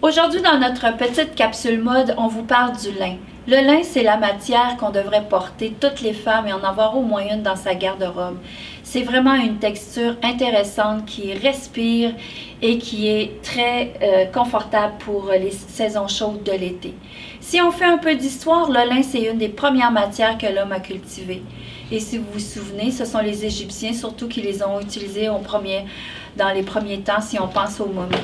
Aujourd'hui, dans notre petite capsule mode, on vous parle du lin. Le lin, c'est la matière qu'on devrait porter toutes les femmes et en avoir au moins une dans sa garde-robe. C'est vraiment une texture intéressante qui respire et qui est très confortable pour les saisons chaudes de l'été. Si on fait un peu d'histoire, le lin, c'est une des premières matières que l'homme a cultivées. Et si vous vous souvenez, ce sont les Égyptiens surtout qui les ont utilisés dans les premiers temps si on pense aux momies.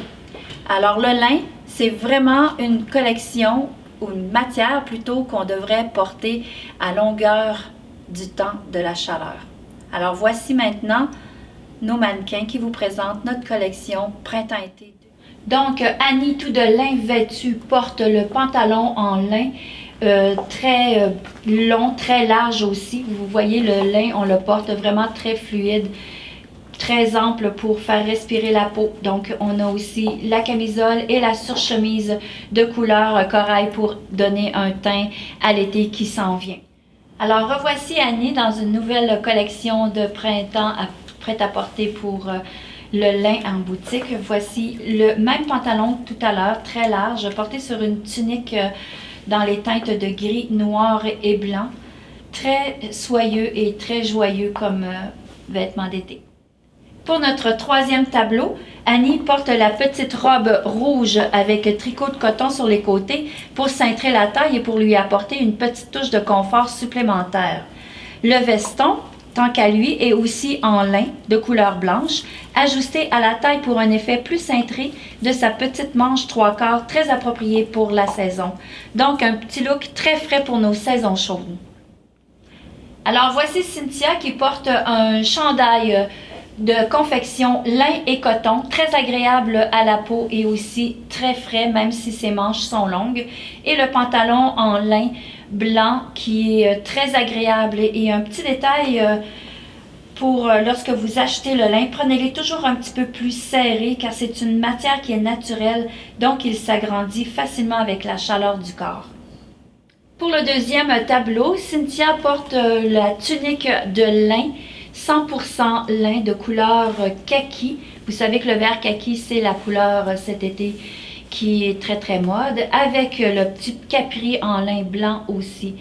Alors le lin, c'est vraiment une collection ou une matière plutôt qu'on devrait porter à longueur du temps de la chaleur. Alors voici maintenant nos mannequins qui vous présentent notre collection printemps-été. Donc Annie tout de lin vêtue porte le pantalon en lin très long, très large aussi. Vous voyez le lin, on le porte vraiment très fluide, très ample pour faire respirer la peau. Donc, on a aussi la camisole et la surchemise de couleur corail pour donner un teint à l'été qui s'en vient. Alors, revoici Annie dans une nouvelle collection de printemps prêt-à-porter pour le lin en boutique. Voici le même pantalon que tout à l'heure, très large, porté sur une tunique dans les teintes de gris, noir et blanc. Très soyeux et très joyeux comme vêtement d'été. Pour notre troisième tableau, Annie porte la petite robe rouge avec tricot de coton sur les côtés pour cintrer la taille et pour lui apporter une petite touche de confort supplémentaire. Le veston, tant qu'à lui, est aussi en lin de couleur blanche, ajusté à la taille pour un effet plus cintré de sa petite manche 3/4 très appropriée pour la saison. Donc un petit look très frais pour nos saisons chaudes. Alors voici Cynthia qui porte un chandail de confection lin et coton, très agréable à la peau et aussi très frais même si ses manches sont longues. Et le pantalon en lin blanc qui est très agréable et un petit détail pour lorsque vous achetez le lin, prenez-les toujours un petit peu plus serrés car c'est une matière qui est naturelle, donc il s'agrandit facilement avec la chaleur du corps. Pour le deuxième tableau, Cynthia porte la tunique de lin 100% lin de couleur kaki. Vous savez que le vert kaki, c'est la couleur cet été qui est très très mode, avec le petit capri en lin blanc aussi.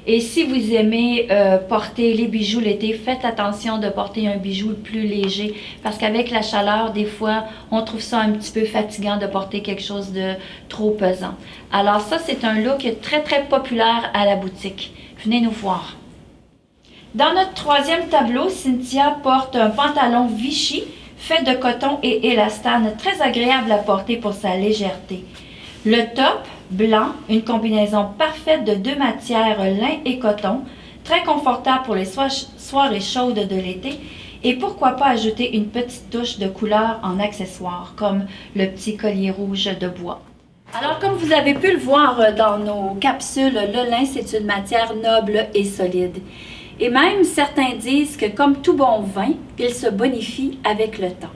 Et si vous aimez porter les bijoux l'été, faites attention de porter un bijou plus léger parce qu'avec la chaleur, des fois, on trouve ça un petit peu fatigant de porter quelque chose de trop pesant. Alors ça, c'est un look très très populaire à la boutique. Venez nous voir. Dans notre troisième tableau, Cynthia porte un pantalon Vichy fait de coton et élastane, très agréable à porter pour sa légèreté. Le top blanc, une combinaison parfaite de deux matières, lin et coton, très confortable pour les soirées chaudes de l'été. Et pourquoi pas ajouter une petite touche de couleur en accessoire, comme le petit collier rouge de bois. Alors, comme vous avez pu le voir dans nos capsules, le lin, c'est une matière noble et solide. Et même certains disent que comme tout bon vin, il se bonifie avec le temps.